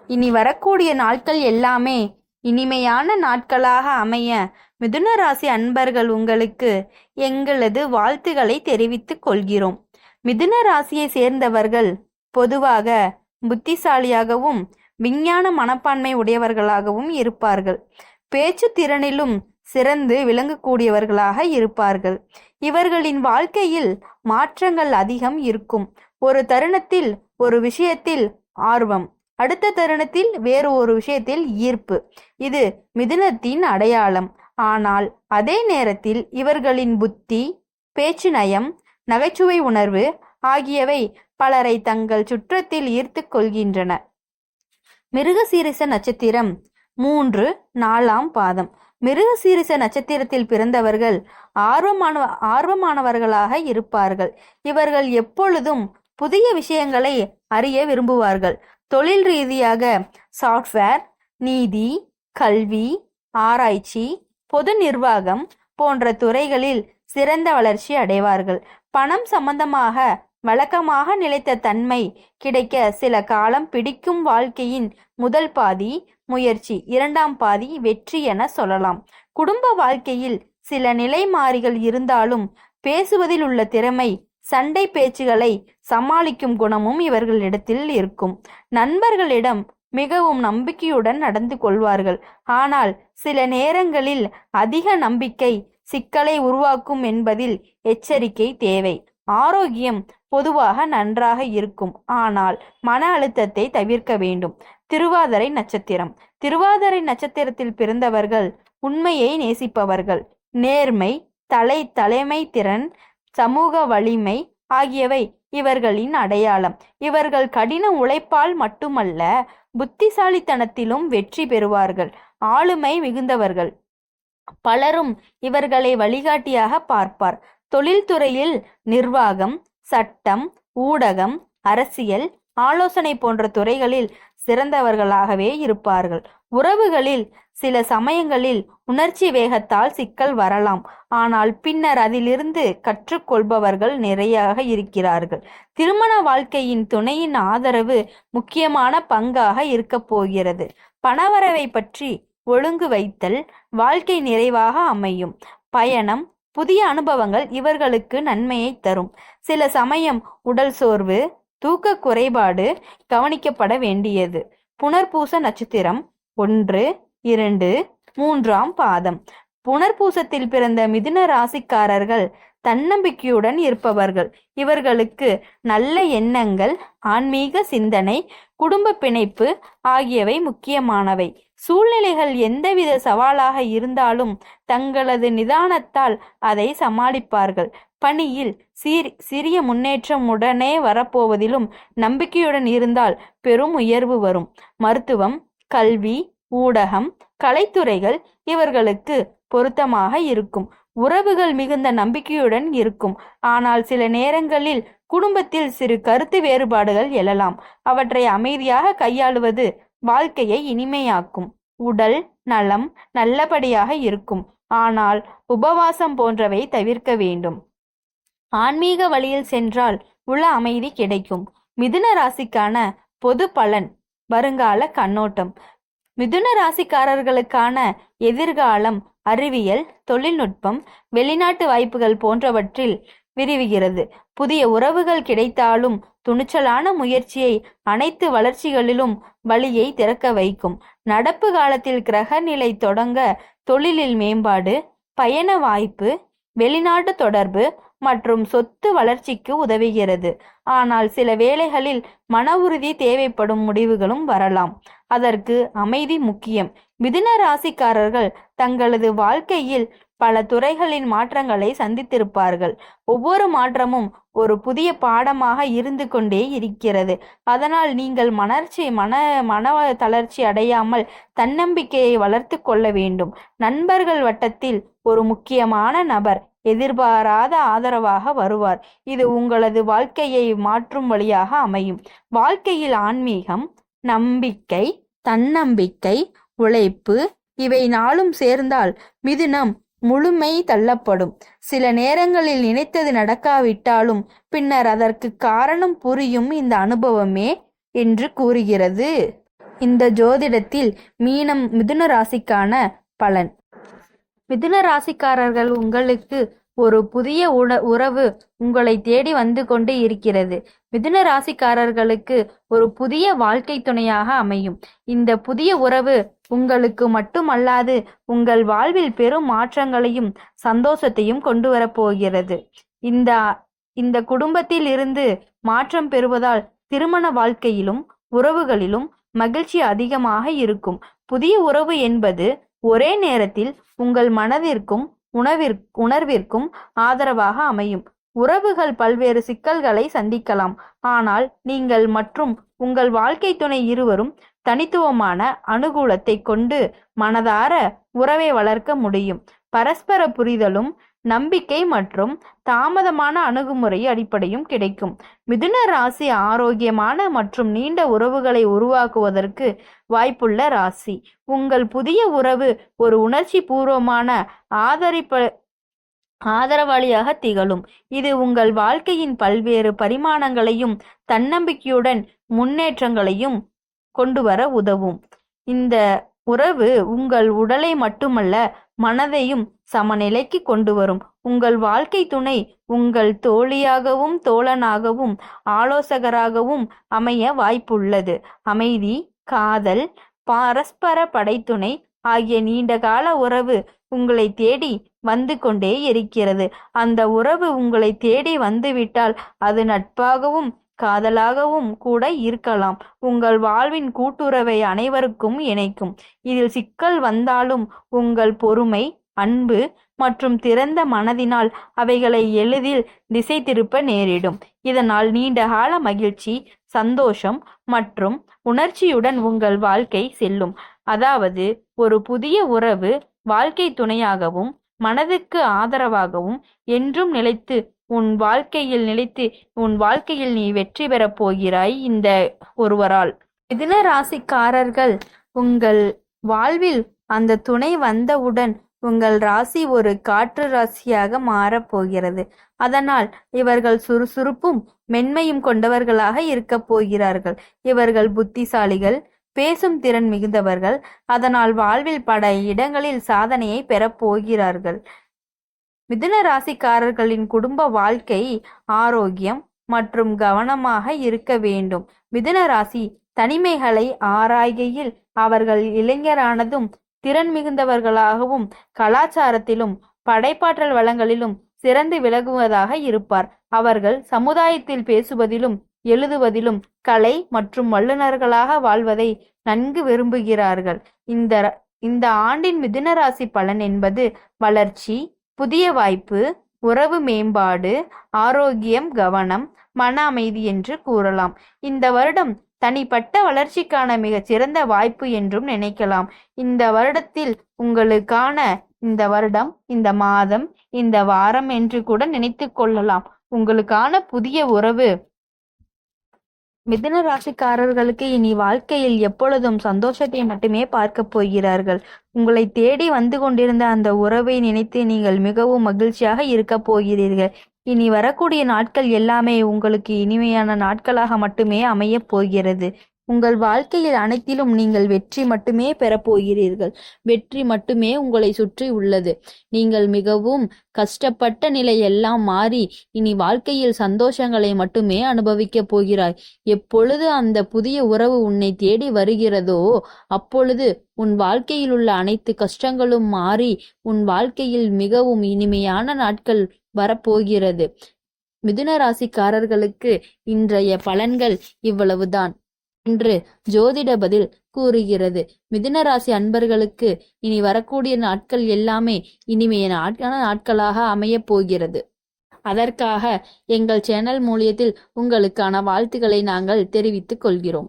இனி வரக்கூடிய நாட்கள் எல்லாமே இனிமையான நாட்களாக அமைய மிதுன ராசி அன்பர்கள் உங்களுக்கு எங்களது வாழ்த்துக்களை தெரிவித்துக் கொள்கிறோம். மிதுன ராசியை சேர்ந்தவர்கள் பொதுவாக புத்திசாலியாகவும் விஞ்ஞான மனப்பான்மை உடையவர்களாகவும் இருப்பார்கள். பேச்சு திறனிலும் சிறந்து விளங்கக்கூடியவர்களாக இருப்பார்கள். இவர்களின் வாழ்க்கையில் மாற்றங்கள் அதிகம் இருக்கும். ஒரு தருணத்தில் ஒரு விஷயத்தில் ஆர்வம், அடுத்த தருணத்தில் வேறு ஒரு விஷயத்தில் ஈர்ப்பு. இது மிதுனத்தின் அடையாளம். ஆனால் அதே நேரத்தில் இவர்களின் புத்தி, பேச்சு நயம், நகைச்சுவை உணர்வு ஆகியவை பலரை தங்கள் சுற்றத்தில் ஈர்த்து கொள்கின்றன. மிருகசீரிஷ நட்சத்திரம் 3, 4ஆம் பாதம். மிருகசீரிஷ நட்சத்திரத்தில் பிறந்தவர்கள் ஆர்வமானவர்களாக இருப்பார்கள். இவர்கள் எப்பொழுதும் புதிய விஷயங்களை அறிய விரும்புவார்கள். தொழில் ரீதியாக சாஃப்ட்வேர், நீதி, கல்வி, ஆராய்ச்சி, பொது நிர்வாகம் போன்ற துறைகளில் சிறந்த வளர்ச்சி அடைவார்கள். பணம் சம்பந்தமாக வழக்கமாக நிலைத்த தன்மை கிடைக்க சில காலம் பிடிக்கும். வாழ்க்கையின் முதல் பாதி முயற்சி, 2ஆம் பாதி வெற்றி என சொல்லலாம். குடும்ப வாழ்க்கையில் சில நிலைமாறிகள் இருந்தாலும் பேசுவதில் உள்ள திறமை, சண்டை பேச்சுகளை சமாளிக்கும் குணமும் இவர்களிடத்தில் இருக்கும். நண்பர்களிடம் மிகவும் நம்பிக்கையுடன் நடந்து கொள்வார்கள். ஆனால் சில நேரங்களில் அதிக நம்பிக்கை சிக்கலை உருவாக்கும் என்பதில் எச்சரிக்கை தேவை. ஆரோக்கியம் பொதுவாக நன்றாக இருக்கும். ஆனால் மன அழுத்தத்தை தவிர்க்க வேண்டும். திருவாதிரை நட்சத்திரம். திருவாதிரை நட்சத்திரத்தில் பிறந்தவர்கள் உண்மையை நேசிப்பவர்கள். நேர்மை, தலைமை திறன், சமூக வலிமை ஆகியவை இவர்களின் அடையாளம். இவர்கள் கடின உழைப்பால் மட்டுமல்ல, புத்திசாலித்தனத்திலும் வெற்றி பெறுவார்கள். ஆளுமை மிகுந்தவர்கள். பலரும் இவர்களை வழிகாட்டியாக பார்ப்பார். தொழில்துறையில் நிர்வாகம், சட்டம், ஊடகம், அரசியல், ஆலோசனை போன்ற துறைகளில் சிறந்தவர்களாகவே இருப்பார்கள். உறவுகளில் சில சமயங்களில் உணர்ச்சி வேகத்தால் சிக்கல் வரலாம். ஆனால் பின்னர் அதிலிருந்து கற்றுக்கொள்பவர்கள் நிறைய இருக்கிறார்கள். திருமண வாழ்க்கையின் துணையின் ஆதரவு முக்கியமான பங்காக இருக்கப் போகிறது. பணவரவை பற்றி ஒழுங்கு வைத்தல் வாழ்க்கை நிறைவாக அமையும். பயணம், புதிய அனுபவங்கள் இவர்களுக்கு நன்மையை தரும். சில சமயம் உடல் சோர்வு, தூக்க குறைபாடு கவனிக்கப்பட வேண்டியது. புனர்பூச நட்சத்திரம் 1, 2, 3ஆம் பாதம். புனர்பூசத்தில் பிறந்த மிதுன ராசிக்காரர்கள் தன்னம்பிக்கையுடன் இருப்பவர்கள். இவர்களுக்கு நல்ல எண்ணங்கள், ஆன்மீக சிந்தனை, குடும்ப பிணைப்பு ஆகியவை முக்கியமானவை. சூழ்நிலைகள் எந்தவித சவாலாக இருந்தாலும் தங்களது நிதானத்தால் அதை சமாளிப்பார்கள். பணியில் சிறிய முன்னேற்றம் உடனே வரப்போவதிலும் நம்பிக்கையுடன் இருந்தால் பெரும் உயர்வு வரும். மருத்துவம், கல்வி, ஊடகம், கலைத்துறைகள் இவர்களுக்கு பொருத்தமாக இருக்கும். உறவுகள் மிகுந்த நம்பிக்கையுடன் இருக்கும். ஆனால் சில நேரங்களில் குடும்பத்தில் சிறு கருத்து வேறுபாடுகள் எழலாம். அவற்றை அமைதியாக கையாளுவது வாழ்க்கையை இனிமையாக்கும். உடல் நலம் நல்லபடியாக இருக்கும். ஆனால் உபவாசம் போன்றவை தவிர்க்க வேண்டும். ஆன்மீக வழியில் சென்றால் உள்ள அமைதி கிடைக்கும். மிதுன ராசிக்கான பொது பலன், வருங்கால கண்ணோட்டம். மிதுன ராசிக்காரர்களுக்கான எதிர்காலம் அறிவியல், தொழில்நுட்பம், வெளிநாட்டு வாய்ப்புகள் போன்றவற்றில் விரிவுகிறது. புதிய உறவுகள் கிடைத்தாலும் துணிச்சலான முயற்சியை அனைத்து வளர்ச்சிகளிலும் வழியை திறக்க வைக்கும். நடப்பு காலத்தில் கிரக நிலை தொடங்க தொழிலில் மேம்பாடு, பயண வாய்ப்பு, வெளிநாட்டு தொடர்பு மற்றும் சொத்து வளர்ச்சிக்கு உதவுகிறது. ஆனால் சில வேளைகளில் மன உறுதி தேவைப்படும் முடிவுகளும் வரலாம். அதற்கு அமைதி முக்கியம். மிதுன ராசிக்காரர்கள் தங்களது வாழ்க்கையில் பல துறைகளின் மாற்றங்களை சந்தித்திருப்பார்கள். ஒவ்வொரு மாற்றமும் ஒரு புதிய பாடமாக இருந்து கொண்டே இருக்கிறது. அதனால் நீங்கள் மன தளர்ச்சி அடையாமல் தன்னம்பிக்கையை வளர்த்து கொள்ள வேண்டும். நண்பர்கள் வட்டத்தில் ஒரு முக்கியமான நபர் எதிர்பாராத ஆதரவாக வருவார். இது உங்களது வாழ்க்கையை மாற்றும் வழியாக அமையும். வாழ்க்கையில் ஆன்மீகம், நம்பிக்கை, தன்னம்பிக்கை, உழைப்பு இவை நாளும் சேர்ந்தால் மிதுனம் முழுமை தள்ளப்படும். சில நேரங்களில் நினைத்தது நடக்காவிட்டாலும் பின்னர் அதற்கு காரணம் புரியும் இந்த அனுபவமே என்று கூறுகிறது. இந்த ஜோதிடத்தில் மிதுன ராசிக்கான பலன். மிதுன ராசிக்காரர்கள், உங்களுக்கு ஒரு புதிய உறவு உங்களை தேடி வந்து கொண்டு இருக்கிறது. மிதுன ராசிக்காரர்களுக்கு ஒரு புதிய வாழ்க்கை துணையாக அமையும். இந்த புதிய உறவு உங்களுக்கு மட்டுமல்லாது உங்கள் வாழ்வில் பெரும் மாற்றங்களையும் சந்தோஷத்தையும் கொண்டு வரப்போகிறது. இந்த குடும்பத்தில் இருந்து மாற்றம் பெறுவதால் திருமண வாழ்க்கையிலும் உறவுகளிலும் மகிழ்ச்சி அதிகமாக இருக்கும். புதிய உறவு என்பது ஒரே நேரத்தில் உங்கள் மனதிற்கும் உணர்விற்கும் ஆதரவாக அமையும். உறவுகள் பல்வேறு சிக்கல்களை சந்திக்கலாம். ஆனால் நீங்கள் மற்றும் உங்கள் வாழ்க்கை துணை இருவரும் தனித்துவமான அனுகூலத்தை கொண்டு மனதார உறவை வளர்க்க முடியும். பரஸ்பர புரிதலும் நம்பிக்கை மற்றும் தாமதமான அணுகுமுறை அடிப்படையும் கிடைக்கும். மிதுன ராசி ஆரோக்கியமான மற்றும் நீண்ட உறவுகளை உருவாக்குவதற்கு வாய்ப்புள்ள ராசி. உங்கள் புதிய உறவு ஒரு உணர்ச்சி பூர்வமான ஆதரவாளியாக திகழும். இது உங்கள் வாழ்க்கையின் பல்வேறு பரிமாணங்களையும் தன்னம்பிக்கையுடன் முன்னேற்றங்களையும் கொண்டு வர உதவும். இந்த உறவு உங்கள் உடலை மட்டுமல்ல மனதையும் சமநிலைக்கு கொண்டு வரும். உங்கள் வாழ்க்கை துணை உங்கள் தோழியாகவும் தோழனாகவும் ஆலோசகராகவும் அமைய வாய்ப்புள்ளது. அமைதி, காதல், பரஸ்பர படைத்துணை ஆகிய நீண்டகால உறவு உங்களை தேடி வந்து கொண்டே இருக்கிறது. அந்த உறவு உங்களை தேடி வந்துவிட்டால் அது நட்பாகவும் காதலாகவும் கூட இருக்கலாம். உங்கள் வாழ்வின் கூட்டுறவை அனைவருக்கும் இணைக்கும். இதில் சிக்கல் வந்தாலும் உங்கள் பொறுமை, அன்பு மற்றும் திறந்த மனதினால் அவைகளை எளிதில் திசை திருப்ப நேரிடும். இதனால் நீண்டகால மகிழ்ச்சி, சந்தோஷம் மற்றும் உணர்ச்சியுடன் உங்கள் வாழ்க்கை செல்லும். அதாவது ஒரு புதிய உறவு வாழ்க்கை துணையாகவும் மனதுக்கு ஆதரவாகவும் என்றும் நிலைத்து உன் வாழ்க்கையில் நீ வெற்றி பெறப் போகிறாய். இந்த ஒருவரால் மிதுன ராசிக்காரர்கள், உங்கள் வாழ்வில் அந்த துணை வந்தவுடன் உங்கள் ராசி ஒரு காற்று ராசியாக மாறப்போகிறது. அதனால் இவர்கள் சுறுசுறுப்பும் மென்மையும் கொண்டவர்களாக இருக்கப் போகிறார்கள். இவர்கள் புத்திசாலிகள், பேசும் திறன் மிகுந்தவர்கள். அதனால் வாழ்வில் பல இடங்களில் சாதனையை பெறப் போகிறார்கள். மிதுன ராசிக்காரர்களின் குடும்ப வாழ்க்கை ஆரோக்கியம் மற்றும் கவனமாக இருக்க வேண்டும். மிதுன ராசி தனிமைகளை ஆராய்கையில் அவர்கள் இளைஞரானதும் திறன் மிகுந்தவர்களாகவும் கலாச்சாரத்திலும் படைப்பாற்றல் வளங்களிலும் சிறந்து விளங்குவதாக இருப்பார். அவர்கள் சமுதாயத்தில் பேசுவதிலும் எழுதுவதிலும் கலை மற்றும் வல்லுநர்களாக வாழ்வதை நன்கு விரும்புகிறார்கள். இந்த ஆண்டின் மிதுன ராசி பலன் என்பது வளர்ச்சி, புதிய வாய்ப்பு, உறவு மேம்பாடு, ஆரோக்கியம், கவனம், மன அமைதி என்று கூறலாம். இந்த வருடம் தனிப்பட்ட வளர்ச்சிக்கான மிகச் சிறந்த வாய்ப்பு என்றும் நினைக்கலாம். இந்த வருடத்தில் உங்களுக்கான இந்த வருடம், இந்த மாதம், இந்த வாரம் என்று கூட நினைத்து கொள்ளலாம். உங்களுக்கான புதிய உறவு மிதுன ராசிக்காரர்களுக்கு இனி வாழ்க்கையில் எப்பொழுதும் சந்தோஷத்தை மட்டுமே பார்க்க போகிறார்கள். உங்களை தேடி வந்து கொண்டிருந்த அந்த உறவை நினைத்து நீங்கள் மிகவும் மகிழ்ச்சியாக இருக்க போகிறீர்கள். இனி வரக்கூடிய நாட்கள் எல்லாமே உங்களுக்கு இனிமையான நாட்களாக மட்டுமே அமையப் போகிறது. உங்கள் வாழ்க்கையில் அனைத்திலும் நீங்கள் வெற்றி மட்டுமே பெறப்போகிறீர்கள். வெற்றி மட்டுமே உங்களை சுற்றி உள்ளது. நீங்கள் மிகவும் கஷ்டப்பட்ட நிலை எல்லாம் மாறி இனி வாழ்க்கையில் சந்தோஷங்களை மட்டுமே அனுபவிக்கப் போகிறாய். எப்பொழுது அந்த புதிய உறவு உன்னை தேடி வருகிறதோ அப்பொழுது உன் வாழ்க்கையில் உள்ள அனைத்து கஷ்டங்களும் மாறி உன் வாழ்க்கையில் மிகவும் இனிமையான நாட்கள் வரப்போகிறது. மிதுன ராசிக்காரர்களுக்கு இன்றைய பலன்கள் இவ்வளவுதான் என்று ஜோதிட பதில் கூறுகிறது. மிதுன ராசி அன்பர்களுக்கு இனி வரக்கூடிய நாட்கள் எல்லாமே இனிமையான நாட்களாக அமையப் போகிறது. அதற்காக எங்கள் சேனல் மூலியத்தில் உங்களுக்கான வாழ்த்துக்களை நாங்கள் தெரிவித்துக் கொள்கிறோம்.